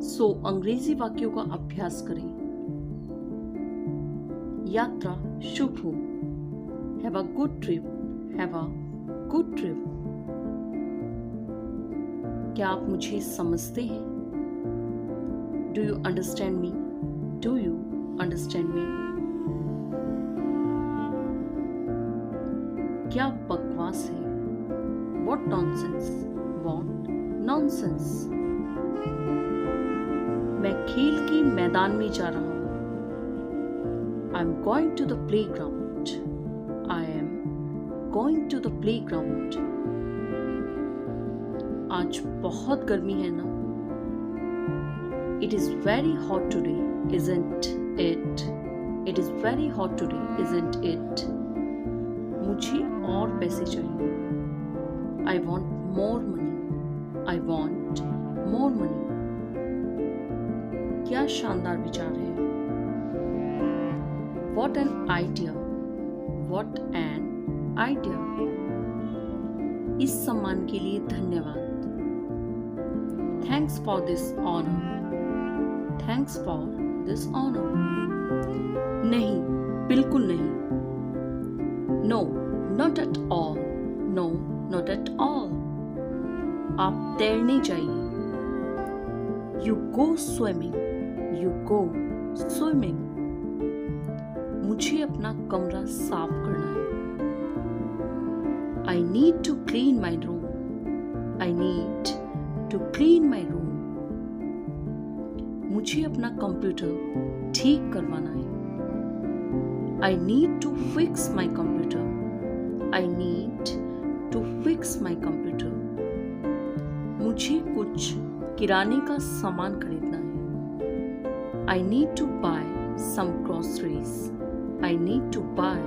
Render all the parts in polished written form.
सो अंग्रेजी वाक्यों का अभ्यास करें। यात्रा शुभ हो। Have a good trip. Have a good trip. क्या आप मुझे समझते हैं? Do you understand me? Do you understand me? क्या बकवास है? What nonsense? What nonsense? मैं खेल के मैदान में जा रहा हूँ। I'm going to the playground. I am going to the playground. आज बहुत गर्मी है ना? It is very hot today, isn't it? It is very hot today, isn't it? मुझे और पैसे चाहिए। I want more money. I want more money. क्या शानदार विचार है। What an idea. What an idea. इस सम्मान के लिए धन्यवाद। Thanks for this honor. Thanks for this honor. नहीं, बिल्कुल नहीं। No, not at all. No, not at all. आप तैरने जाइए। You go swimming. You go swimming. मुझे अपना कमरा साफ करना है। I need to clean my room. I need to clean my room. मुझे अपना कंप्यूटर ठीक करवाना है। I need to fix my computer. I need to fix my computer. मुझे कुछ किराने का सामान खरीदना है। I need to buy some groceries. I need to buy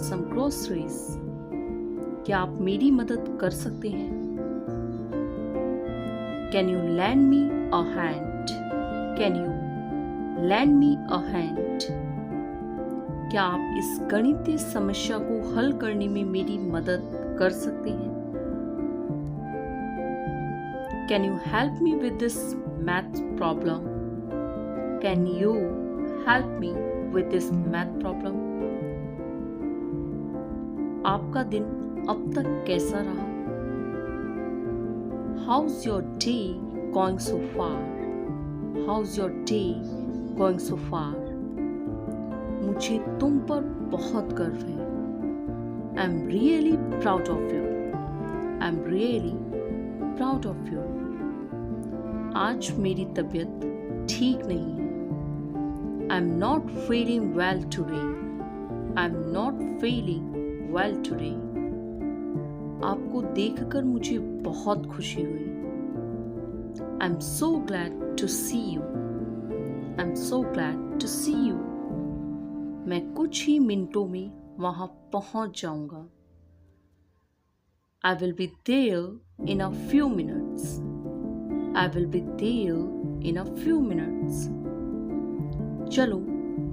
some groceries. क्या आप मेरी मदद कर सकते हैं? Can you lend me a hand? Can you lend me a hand? क्या आप इस गणितीय समस्या को हल करने में मेरी मदद कर सकते हैं? Can you help me with this math problem? Can you help me with this math problem? आपका दिन अब तक कैसा रहा? How's your day going so far? How's your day going so far? मुझे तुम पर बहुत गर्व है। I'm really proud of you. I'm really proud of you. आज मेरी तबीयत ठीक नहीं है। I'm not feeling well today. I'm not feeling well today. आपको देखकर मुझे बहुत खुशी हुई। I'm so glad to see you. I'm so glad to see you. मैं कुछ ही मिनटों में वहां पहुंच जाऊंगा। I will be there in a few minutes. I will be there in a few minutes. चलो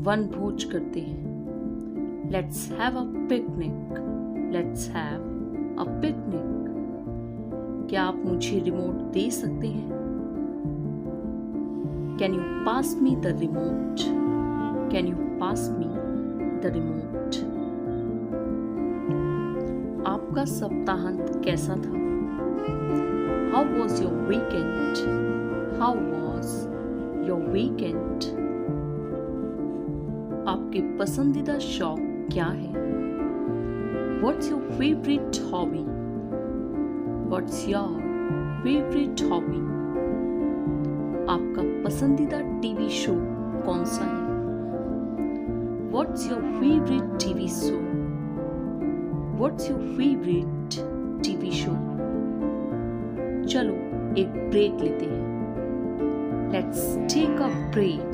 वनभोज करते हैं। Let's have a picnic. Let's have a picnic. क्या आप मुझे रिमोट दे सकते हैं? Can you pass me the remote? Can you pass me the remote? आपका सप्ताहांत कैसा था? How was your weekend? How was your weekend? आपके पसंदीदा शौक क्या है? What's your favorite hobby? What's your favorite hobby? आपका पसंदीदा टीवी शो कौन सा है? What's your favorite TV show? What's your favorite TV show? चलो एक ब्रेक लेते हैं। Let's take a break.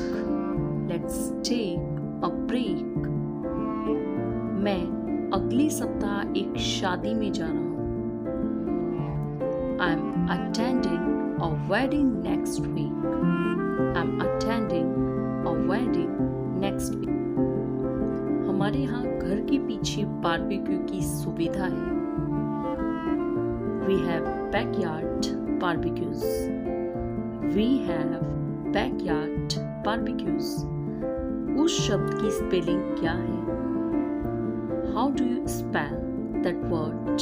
Let's take a break. मैं अगले सप्ताह एक शादी में जा रहा हूँ। I'm attending a wedding next week. I'm attending a wedding next week. हमारे यहाँ घर के पीछे बारबेक्यू की सुविधा है। We have backyard barbecues. We have backyard barbecues, उस शब्द की स्पेलिंग क्या है? How do you spell that word?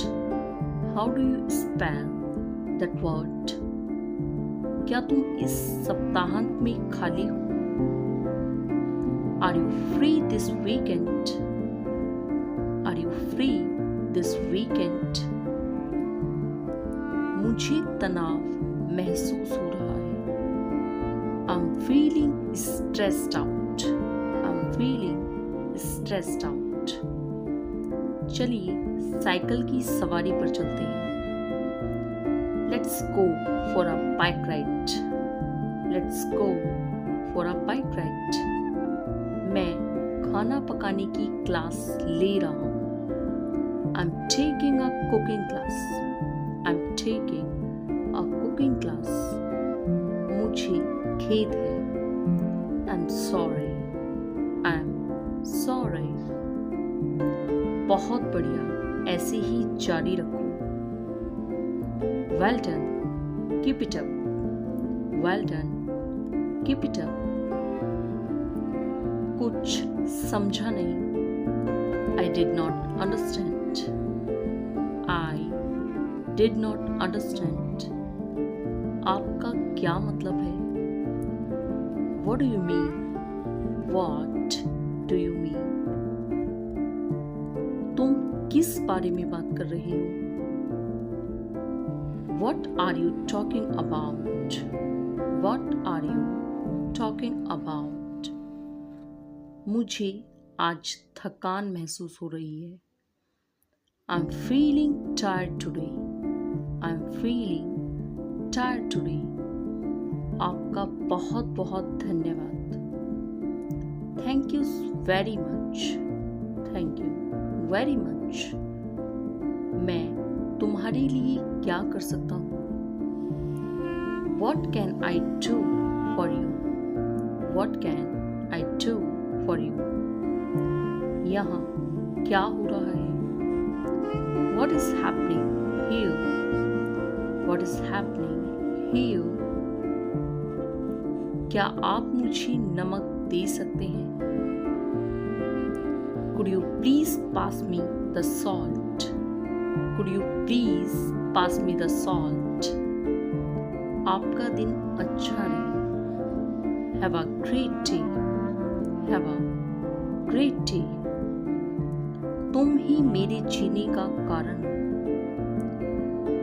How do you spell that word? क्या तुम इस सप्ताहांत में खाली हो? Are you free this weekend? Are you free this weekend? मुझे तनाव महसूस हो रहा है। I'm feeling stressed out. I'm feeling stressed out. चलिए साइकिल की सवारी पर चलते हैं। Let's go for a bike ride. Let's go for a bike ride. मैं खाना पकाने की क्लास ले रहा हूँ। I'm taking a cooking class. I'm taking a cooking class. मुझे खेद है। I'm sorry. I'm sorry. बहुत बढ़िया, ऐसे ही जारी रखो। Well done. Keep it up. Well done. Keep it up. कुछ समझा नहीं। I did not understand. I did not understand. आपका क्या मतलब है? What do you mean? What do you mean? तुम किस बारे में बात कर रहे हो? What are you talking about? What are you talking about? मुझे आज थकान महसूस हो रही है। I'm feeling tired today. I'm feeling tired today. आपका बहुत बहुत धन्यवाद। Thank you very much. Thank you very much. मैं तुम्हारे लिए क्या कर सकता हूँ? What can I do for you? What can I do for you? यहाँ क्या हो रहा है? What is happening here? What is happening here? क्या आप मुझे नमक दे सकते हैं? Could you please pass me the salt? Could you please pass me the salt? आपका दिन अच्छा रहे। Have a great day. Have a great day. तुम ही मेरे जीने का कारण हो।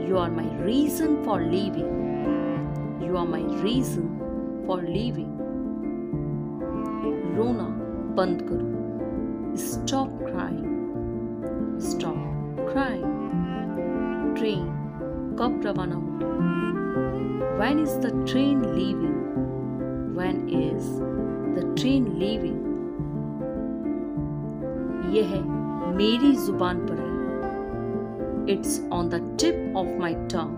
You are my reason for living. You are my reason for living. रोना बंद करो। Stop crying. Stop crying. Train कब रवाना होगी? When is the train leaving? When is the train leaving? यह मेरी जुबान पर है। It's on the tip of my tongue.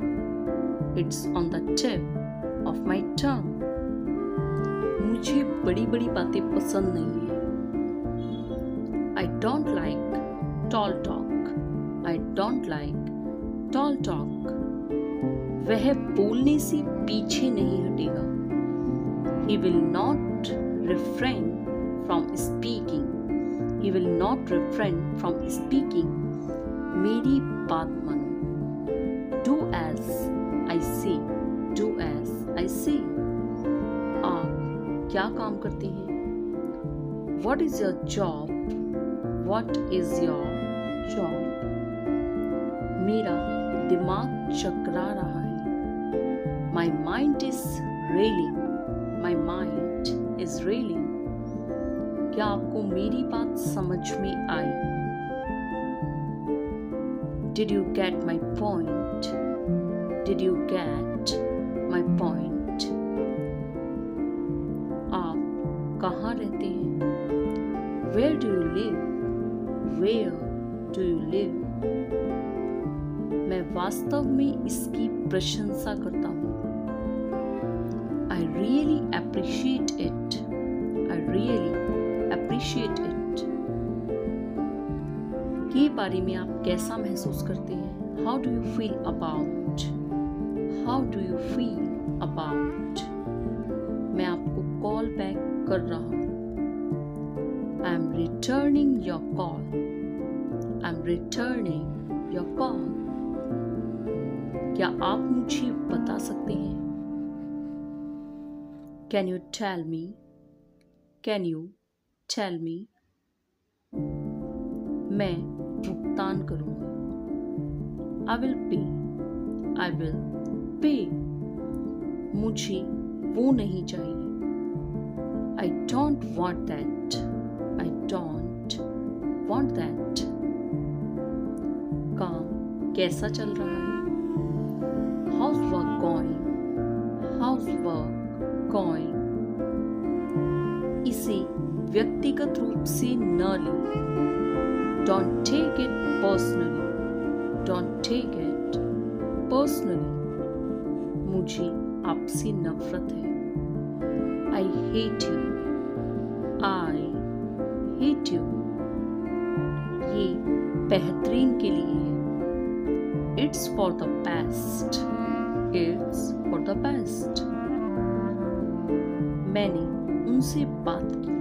It's on the tip of my tongue. मुझे बड़ी बड़ी बातें पसंद नहीं है। I don't like tall talk. I don't like tall talk. वह बोलने से पीछे नहीं हटेगा। He will not refrain from speaking. He will not refrain from speaking. मेरी बात मानो। Do as I say. Do as I say. आप क्या काम करते हैं? What is your job? What is your job? मेरा दिमाग चकरा रहा है। My mind is reeling. My mind is reeling. क्या आपको मेरी बात समझ में आई? Did you get my point? Did you get my point? आप कहाँ रहते हैं? Where do you live? Where do you live? मैं वास्तव में इसकी प्रशंसा करता हूँ। I really appreciate it. I really appreciate it. के बारे में आप कैसा महसूस करते हैं? How do you feel about? How do you feel about? मैं आपको कर रहा हूँ। I am returning your call. I am returning your call. क्या आप मुझे बता सकते हैं? Can you tell me? Can you tell me? मैं भुगतान करूंगा। I will pay. I will pay. मुझे वो नहीं चाहिए। I don't want that. I don't want that. काम कैसा चल रहा है? House work going? House work going? इसे व्यक्तिगत रूप से न लें। Don't take it personally. Don't take it personally. मुझे आपसे नफरत है। I hate you. I hate you. ये बेहतरीन के लिए है। It's for the best. It's for the best. मैंने उनसे बात की।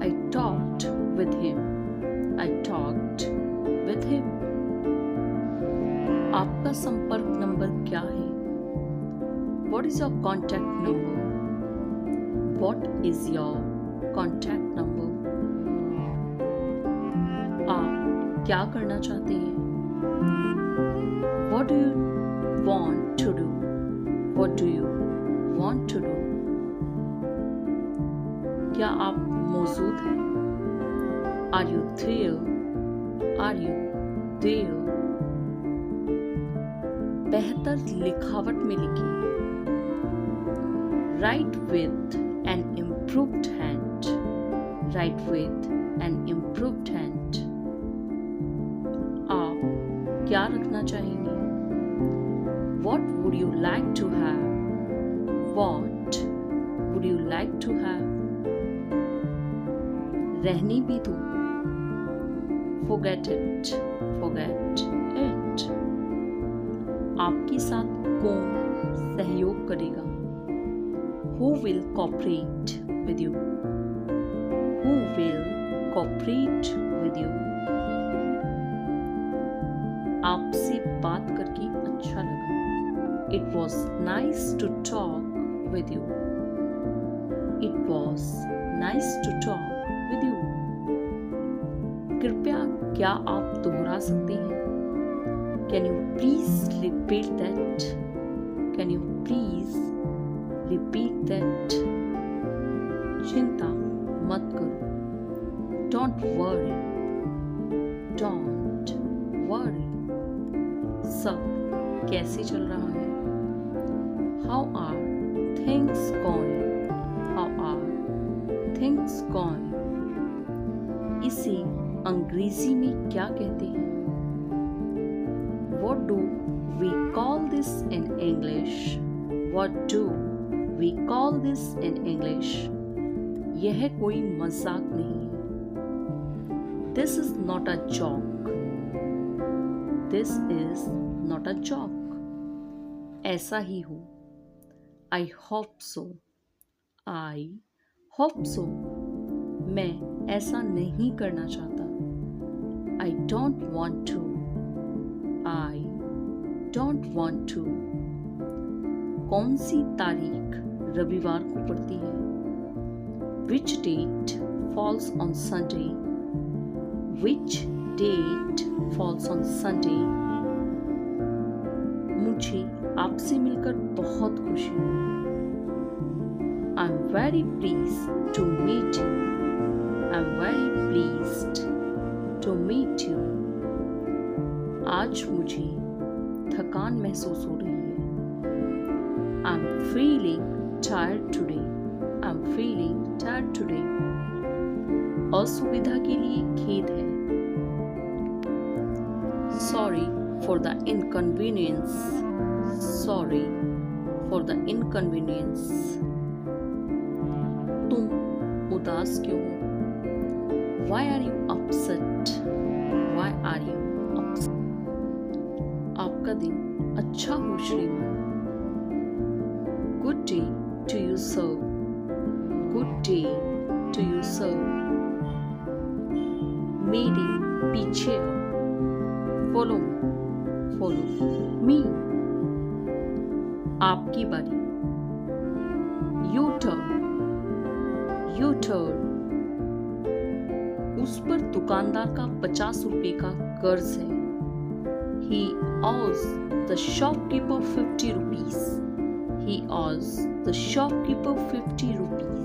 I talked with him. I talked with him. आपका संपर्क नंबर क्या है? What is your contact number? What is your contact number? आप क्या करना चाहते हैं? What do you want to do? What do you want to do? क्या आप मौजूद हैं? Are you there? Are you there? बेहतर लिखावट में लिखिए। Write with an improved hand. Write with an improved hand. आप क्या रखना चाहेंगे? What would you like to have? What would you like to have? रहने भी दो। Forget it. Forget it. आपके साथ कौन सहयोग करेगा? Who will cooperate with you? Who will cooperate with you? आपसे बात करके अच्छा लगा। It was nice to talk with you. It was nice to talk with you. कृपया क्या आप दोहरा सकते हैं? Can you please repeat that? Can you please repeat that? चिंता मत करो। Don't worry. Don't worry. सब कैसे चल रहा है? How are things going? How are things going? इसे अंग्रेजी में क्या कहते हैं? What do we call this in English? What do we call this in English? यह कोई मजाक नहीं है। This is not a joke. This is not a joke. ऐसा ही हो। I hope so. I hope so. मैं ऐसा नहीं करना चाहता। I don't want to. I don't want to. कौन सी तारीख रविवार को पड़ती है? Which date falls on Sunday? Which date falls on Sunday? मुझे आपसे मिलकर बहुत खुशी हुई। I'm very pleased to meet you. I'm very pleased to meet you. आज मुझे थकान महसूस हो रही है। I'm feeling tired today. I'm feeling tired today. असुविधा के लिए खेद है। Sorry for the inconvenience. Sorry for the inconvenience. तुम उदास क्यों हो? Why are you upset? Why are you upset? आपका दिन अच्छा हो श्रीमान। Good day to you, sir. Good day do you serve? मेरे पीछे आओ, follow me. आपकी बारी. Your turn. उस पर दुकानदार का 50 रुपए का कर्ज है. He owes the shopkeeper 50 rupees. $50.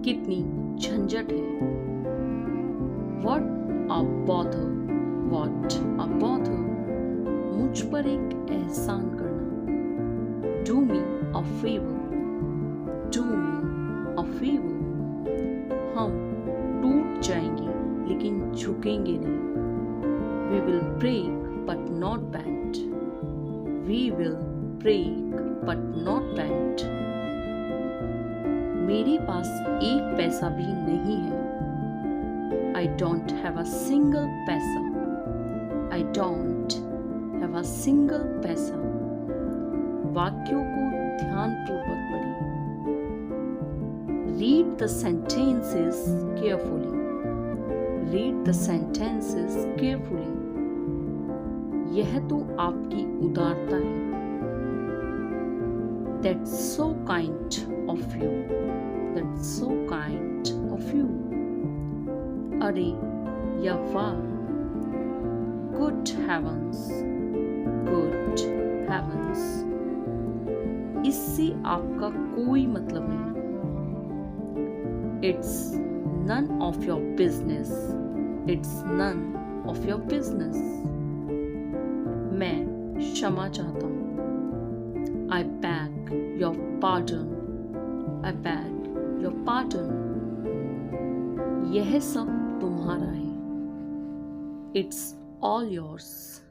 कितनी झंझट है. What a bother. मुझ पर एक एहसान करना. Do me a favor. हम टूट जाएंगे लेकिन झुकेंगे नहीं. We will break but not bend. मेरे पास एक पैसा भी नहीं है. I don't have a single पैसा. वाक्यों को ध्यानपूर्वक पढ़िए. Read the sentences carefully. यह तो आपकी उदारता है. That's so kind of you. अरे या वाह. Good heavens. इससे आपका कोई मतलब नहीं. It's none of your business. मैं क्षमा चाहता हूँ. I beg your pardon. यह सब तुम्हारा है. It's all yours.